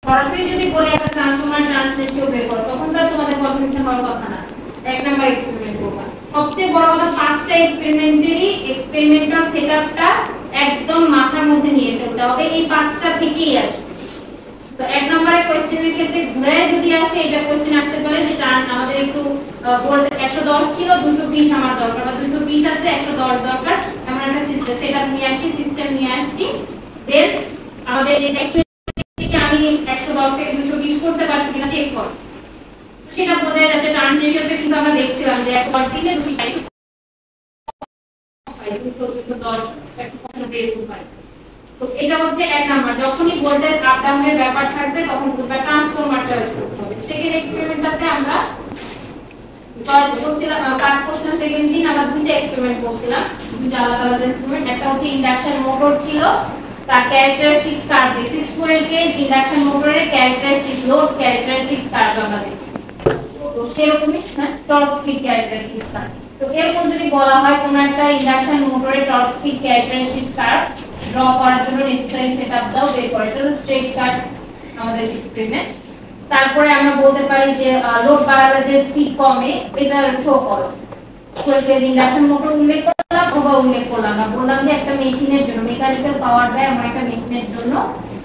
সরাসরি যদি বলি একটা ট্রান্সফরমার ট্রান্স রেশিও বের করো তখন তো তোমাদের কনফিউশন হওয়ার কথা না। এক নাম্বার এক্সপেরিমেন্ট করবা। সবচেয়ে বড় কথা পাঁচটা এক্সপেরিমেন্টাল সেটআপটা একদম মাথার মধ্যে নিয়ে ফেলতে হবে, এই পাঁচটা থেকেই আসে। তো এক নম্বরের কোশ্চেনের ক্ষেত্রে ঘুরে যদি আসে এটা কোশ্চেন আসতে পারে যে আমাদের একটু ভোল্ট 110 ছিল 220 আমার দরকার, বা 220 আছে 110 দরকার, এমন একটা সিস্টেম সেটআপ নিয়ে আসি, সিস্টেম নিয়ে আসি। দেন আমাদের এই অ্যাকচুয়ালি আমি 110 থেকে 220 করতে পারছি কিনা চেক করব, সেটা বোঝা যাচ্ছে টার্ন রেশিওতে কিন্তু আমরা দেখছিলাম যে 110 দিলে 210 তো এটা হচ্ছে এক নাম্বার। যখনই ভোল্টেজ আপ ডাউনের ব্যাপার থাকবে তখন পুরো ট্রান্সফরমার চয়েস করতে হবে। সেকেন্ড এক্সপেরিমেন্টটাতে আমরা চয়েস করছিলাম, কাট করছিলাম সেকেন্ড দিন আমরা দুইটা এক্সপেরিমেন্ট করছিলাম, দুইটা আলাদা আলাদা এক্সপেরিমেন্ট। একটা হচ্ছে ইন্ডাকশন মোটর ছিল, তার ক্যারেক্টারিস্টিক্স কার্ভ দেখছি, স্কোয়ার কেজ ইন্ডাকশন মোটরের ক্যারেক্টারিস্টিক্স লোড ক্যারেক্টারিস্টিক্স কার্ভ আমরা দেখছি। তো সেরকমই টর্ক স্পিড ক্যারেক্টারিস্টিক্স কার্ভ। তো এরকম যদি বলা হয় কোনো একটা ইন্ডাকশন মোটরের torque speed characteristics curve draw করার জন্য নেসেসারি সেটআপ দাও বের করে, এটা স্ট্রেট কাট আমাদের এক্সপেরিমেন্ট। তারপরে আমরা বলতে পারি যে লোড বাড়ালে যে স্পিড কমে এটা শো করো। স্কোয়ার ইন্ডাকশন মোটর উল্লেখ করলাম অথবা উল্লেখ করলাম না, বললাম যে একটা মেশিনের জন্য মেকানিক্যাল পাওয়ার দেয় এমন একটা মেশিনের জন্য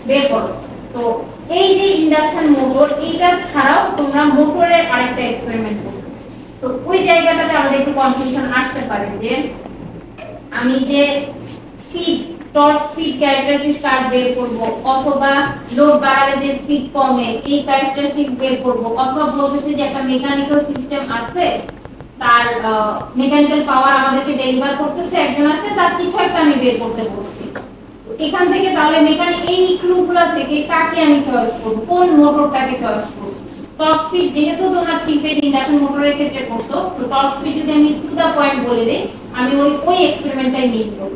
বের করো। তো এই যে ইন্ডাকশন মোটর এইটা ছাড়াও তোমরা মোটরের আরেকটা এক্সপেরিমেন্ট করো। তো ওই জায়গাটাতে আমাদের একটু কনফিউশন আসতে পারে যে আমি যে speed torque speed characteristics curve বের করব, অথবা লোড বাড়ালে যে স্পিড কমে এই ক্যারেক্টারিস্টিক্স বের করব, অথবা বলতেছে যে একটা মেকানিক্যাল সিস্টেম আছে তার মেকানিক্যাল পাওয়ার আমাদেরকে ডেলিভার করতেছে একজন আছে, তার কিছু একটা আমি বের করতে বলছি। এখান থেকে তাহলে মেকানিক এই ক্লুগুলো থেকে কাকে আমি চয়েস করব, কোন মোটরটাকে চয়েস করব। টর্ক স্পিড যেহেতু তোমরা 3 ফেজ ইন্ডাকশন মোটরের ক্ষেত্রে করছো, তো টর্ক স্পিড যদি আমি টু দা পয়েন্ট বলে দেই আমি ওই এক্সপেরিমেন্টটাই নিয়ে করব।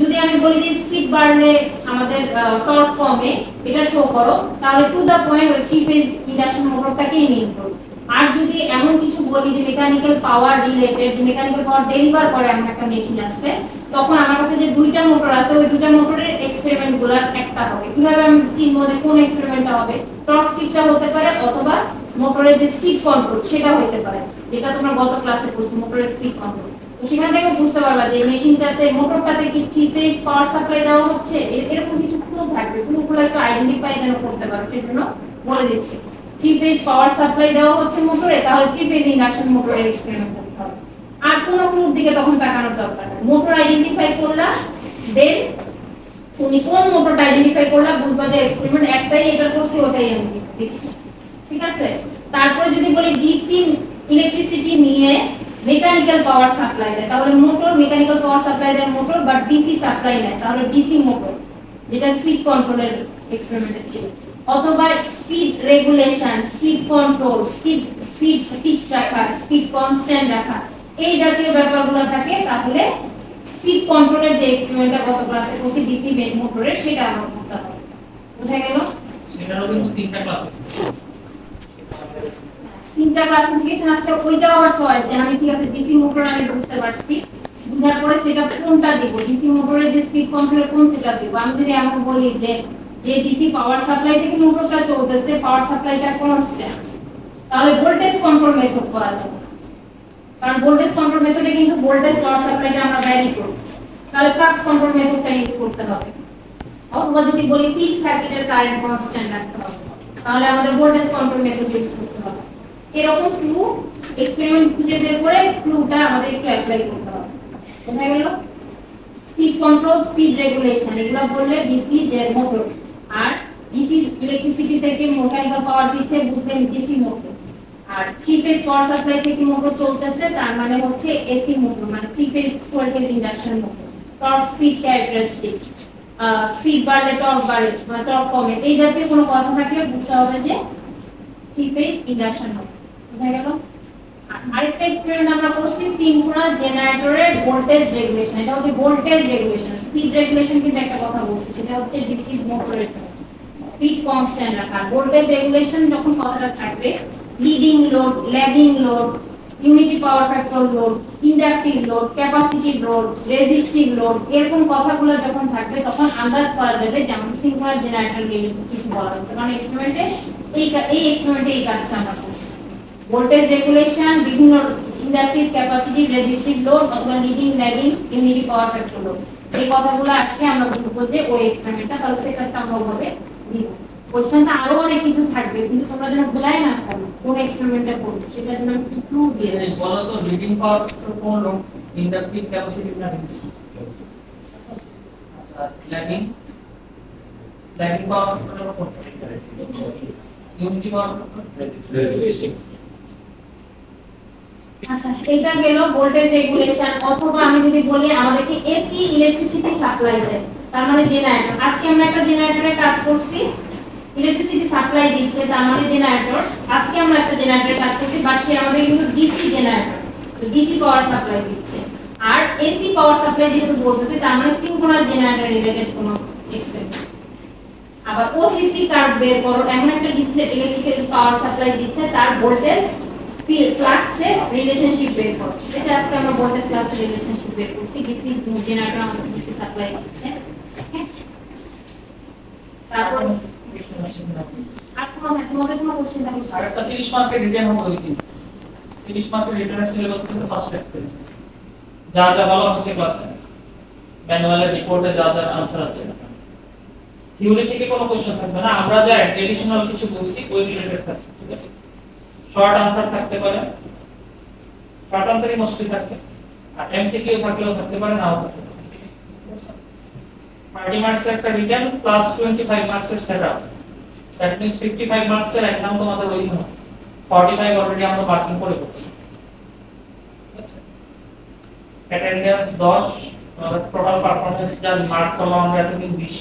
যদি আমি বলি যে স্পিড বাড়লে আমাদের টর্ক কমে এটা শো করো, তাহলে টু দা পয়েন্ট ওই 3 ফেজ ইন্ডাকশন মোটরটাকেই নিয়ে করব। আর যদি এমন কিছু বলি যে মেকানিক্যাল পাওয়ার রিলেটেড, যে মেকানিক্যাল পাওয়ার ডেলিভার করে এমন একটা মেশিন আছে, তখন আমার কাছে যে দুইটা মোটর আছে ওই দুইটা মোটরের এক্সপেরিমেন্টগুলোর একটা হবে। কিভাবে আমি চিনব যে কোন এক্সপেরিমেন্টটা হবে? টর্ক স্পিডটা হতে পারে অথবা মোটরের যে স্পিড কন্ট্রোল সেটা হতে পারে, যেটা তোমরা গত ক্লাসে পড়ছো মোটরের স্পিড কন্ট্রোল। তো সেখান থেকে বুঝতে পারবা যে মেশিনটাতে মোটরটাতে কি 3 ফেজ পাওয়ার সাপ্লাই দেওয়া হচ্ছে, এরকম কিছু ক্লু থাকবে, ক্লুগুলো একটু আইডেন্টিফাই যেন করতে পারো সেজন্য বলে দিচ্ছি। 3 ফেজ পাওয়ার সাপ্লাই দেওয়া হচ্ছে মোটরে, তাহলে 3 ফেজ ইন্ডাকশন মোটরের এক্সপেরিমেন্ট করতে হবে। আর কোনো ক্লুর দিকে তখন তাকানোর দরকার নেই, মোটর আইডেন্টিফাই করলা, দেন তুমি কোন মোটরটা আইডেন্টিফাই করলা বুঝবা যে এক্সপেরিমেন্ট একটাই এটা করছি ওটাই আমি দিচ্ছি, ঠিক আছে। তারপরে যদি বলি ডিসি ইলেকট্রিসিটি নিয়ে মেকানিক্যাল পাওয়ার সাপ্লাই দেয়, তাহলে মোটর মেকানিক্যাল পাওয়ার সাপ্লাই দেয় মোটর, বাট ডিসি সাপ্লাই নেয়, তাহলে ডিসি মোটর, যেটা স্পিড কন্ট্রোলের এক্সপেরিমেন্টে ছিল। অথবা speed regulation, speed control, speed fix রাখা, স্পিড কনস্ট্যান্ট রাখা, এই জাতীয় ব্যাপারগুলো থাকে, তাহলে স্পিড কন্ট্রোলের যে এক্সপেরিমেন্টটা গত ক্লাসে করছি ডিসি মোটরের সেটা আমরা করতে হবে। বুঝা গেল? সেটারও কিন্তু তিনটা ক্লাস তিনটা ক্লাসিফিকেশন আছে, ওইটাও আবার চয়েস যে আমি ঠিক আছে ডিসি মোটর আমি বুঝতে পারছি, বুঝার পরে সেটা কোনটা দিব, ডিসি মোটরের যে স্পিড কন্ট্রোল কোন সেটা দিব। আমি যদি এমন বলি যে যে ডিসি পাওয়ার সাপ্লাই থেকে মোটরটা চলতেছে পাওয়ার সাপ্লাইটা কনস্ট্যান্ট, তাহলে ভোল্টেজ কন্ট্রোল মেথড করা যাবে, কারণ ভোল্টেজ কন্ট্রোল মেথডে কিন্তু ভোল্টেজ পাওয়ার সাপ্লাইটা আমরা ভ্যারি করি, তাহলে ফ্লাক্স কন্ট্রোল মেথডটা ইউজ করতে হবে। অথবা যদি বলি ফিক্স সার্কিটের কারেন্ট কনস্ট্যান্ট রাখতে হবে, তাহলে আমাদের ভোল্টেজ কন্ট্রোল মেথড ইউজ করতে হবে। এরকম ক্লু এক্সপেরিমেন্ট খুঁজে বের করে ক্লুটা আমাদের একটু অ্যাপ্লাই করতে হবে। বুঝা গেল? স্পিড কন্ট্রোল, স্পিড রেগুলেশন এগুলা বললে ডিসি যে মোটর, আর ডিসি ইলেকট্রিসিটি থেকে মেকানিক্যাল পাওয়ার দিচ্ছে বুঝলেন ডিসি মোটর, আর 3 ফেজ পাওয়ার সাপ্লাই থেকে মোটর চলতেছে তার মানে হচ্ছে এসি মোটর, মানে 3 phase square phase induction motor. Torque speed characteristic, speed বাড়লে টর্ক বাড়ে বা টর্ক কমে, এই জাতীয় কোনো কথা থাকলে বুঝতে হবে যে 3 ফেজ ইন্ডাকশন মোটর। বুঝা গেল? আরেকটা এক্সপেরিমেন্ট আমরা করছি সিনক্রোনাস জেনারেটরের ভোল্টেজ রেগুলেশন, এটা হচ্ছে ভোল্টেজ রেগুলেশন। স্পিড রেগুলেশন কিন্তু একটা কথা বলছি, সেটা হচ্ছে ডিসি মোটরের স্পিড কনস্ট্যান্ট রাখা। ভোল্টেজ রেগুলেশন যখন কথাটা থাকবে leading load, lagging load, unity power factor load, inductive load, capacitive load, resistive load, এরকম কথাগুলো যখন থাকবে তখন আন্দাজ করা যাবে যে আমাদের সিঙ্ক্রোনাস জেনারেটর রিলেটেড কিছু বলা হচ্ছে, কারণ এক্সপেরিমেন্টে এই কাজটা আমরা করছি। ভোল্টেজ রেগুলেশন, বিভিন্ন ইন্ডাকটিভ, ক্যাপাসিটিভ, রেজিস্টিভ লোড অথবা leading, lagging, unity power factor load, এই কথাগুলো আজকে আমরা বলবো যে ওই এক্সপেরিমেন্টটা, তাহলে সেটাতে আমরা ওভাবে দিব। কোশ্চেনটা আরো অনেক কিছু থাকবে, কিন্তু তোমরা যেন ভুলাই না থাকো কোন এক্সপেরিমেন্টটা করবে, সেটার জন্য কিছু ক্লু দিয়ে দেব। বলো তো লিডিং পাওয়ার কোন লোড, ইন্ডাকটিভ, ক্যাপাসিটিভ না রেজিস্টিভ? আচ্ছা, ল্যাগিং পাওয়ার কোন? Unity power resistive. আচ্ছা, এটা গেল ভোল্টেজ রেগুলেশন, অথবা আমি যদি বলি আমাদেরকে এসি ইলেকট্রিসিটি সাপ্লাই দেয়, তার মানে জেনারেটর। আজকে আমরা একটা জেনারেটরে কাজ করছি, ইলেকট্রিসিটি সাপ্লাই দিচ্ছে, তার মানে জেনারেটর। আজকে আমরা একটা জেনারেটরে কাজ করছি, বাট সে আমাদের কিন্তু DC generator, DC power supply দিচ্ছে। আর এসি পাওয়ার সাপ্লাই যেহেতু বলতেছে, তার মানে সিঙ্ক্রোনাস জেনারেটর রিলেটেড কোনো এক্সপেরিমেন্ট। আবার ওসিসি কার্ভ বের করো, এমন একটা ডিসি ইলেকট্রিক্যাল পাওয়ার সাপ্লাই দিচ্ছে, তার ভোল্টেজ ফ্লাক্সে রিলেশনশিপ বের করো। এটা আজকে আমরা ভোল্টেজ ফ্লাক্স রিলেশনশিপ বের করছি, ডিসি জেনারেটর আমাদের ডিসি সাপ্লাই দিচ্ছে। তারপর আর তোমাদের কোনো কোশ্চেন থাকলে আরেকটা 30 মার্কের রিটেন হবে ওই দিন। 30 মার্কের রিটেনের সিলেবাস কিন্তু ফার্স্ট এক্সপেরিমেন্ট যা যা বলা হচ্ছে ক্লাসে, ম্যানুয়ালের রিপোর্টে যা যা आंसर আছে, থিওরি থেকে কোনো কোশ্চেন থাকবে না। আমরা যা এডিশনাল কিছু বলছি ওই রিলেটেড থাকবে, ঠিক আছে? শর্ট आंसर থাকতে পারে, শর্ট आंसरই মোস্টলি থাকে, আর এমসিকিউ থাকলেও থাকতে পারে, নাও থাকতে পারে। 30 মার্কসের একটা রিটেন প্লাস 25 মার্কসের সেটআপ, দ্যাট মিন্স 55 মার্কসের एग्जाम তোমাদের ওই দিন, 45 অলরেডি আমরা মার্কিং করে ফেলছি, ঠিক আছে? অ্যাটেন্ডেন্স 10, টোটাল পারফরম্যান্স যা মার্ক করলাম আমরা এতদিন 20,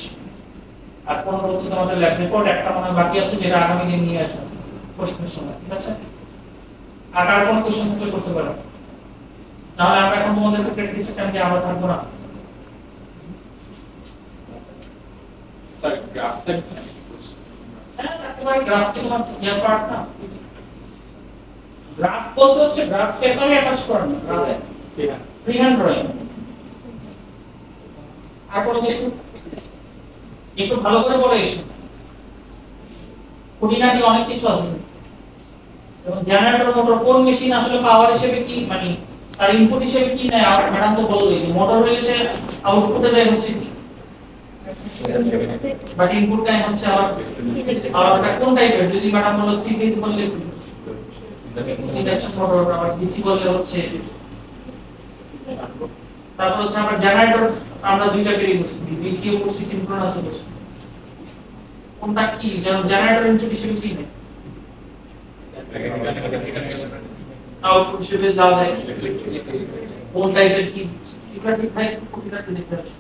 আর 15 হচ্ছে তোমাদের ল্যাব রিপোর্ট, একটা মনে বাকি আছে যেটা আগামী দিন নিয়ে আসবে পরীক্ষার সময়, ঠিক আছে? আর আর কোন কোশ্চেন থাকলে করতে পারো, নাহলে আমরা এখন তোমাদেরকে প্র্যাকটিসের টাইম দিয়ে আমরা থাকবো না। স্যার গ্রাফটা হ্যাঁ, একেবারে গ্রাফটি তোমার ইয়া পার্ট না। গ্রাফ বলতে হচ্ছে গ্রাফ পেপারে অ্যাটাচ করানো, গ্রাফে ফ্রিহ্যান্ড ড্রয়িং। আর কোনো কিছু একটু ভালো করে বলে এসো, খুঁটিনাটি অনেক কিছু আছে। যেমন জেনারেটর মোটর কোন মেশিন আসলে পাওয়ার হিসেবে কি, মানে তার ইনপুট হিসেবে কি নেয়, আর ম্যাডাম তো বললেই যে মোটর হইলে সে আউটপুটে দেয় হচ্ছে কি, বাট ইনপুট টাইম হচ্ছে আবার এটা কোন টাইপের, যদি ম্যাডাম বলো 3 ফেজ বললে ইন্ডাকশন মোটর, আবার ডিসি বললে হচ্ছে। তারপর হচ্ছে আমরা জেনারেটর আমরা দুইটা ক্যাটাগরি করছি, ডিসি ও করছি, সিনক্রোনাস ও করছি। কোনটা কি, যেমন জেনারেটর ইনপুট হিসেবে কি নেয়, আউটপুট হিসেবে যা দেয়, কোন টাইপের কি, এটা ঠিক থাকে, কোনটা ঠিক থাকে।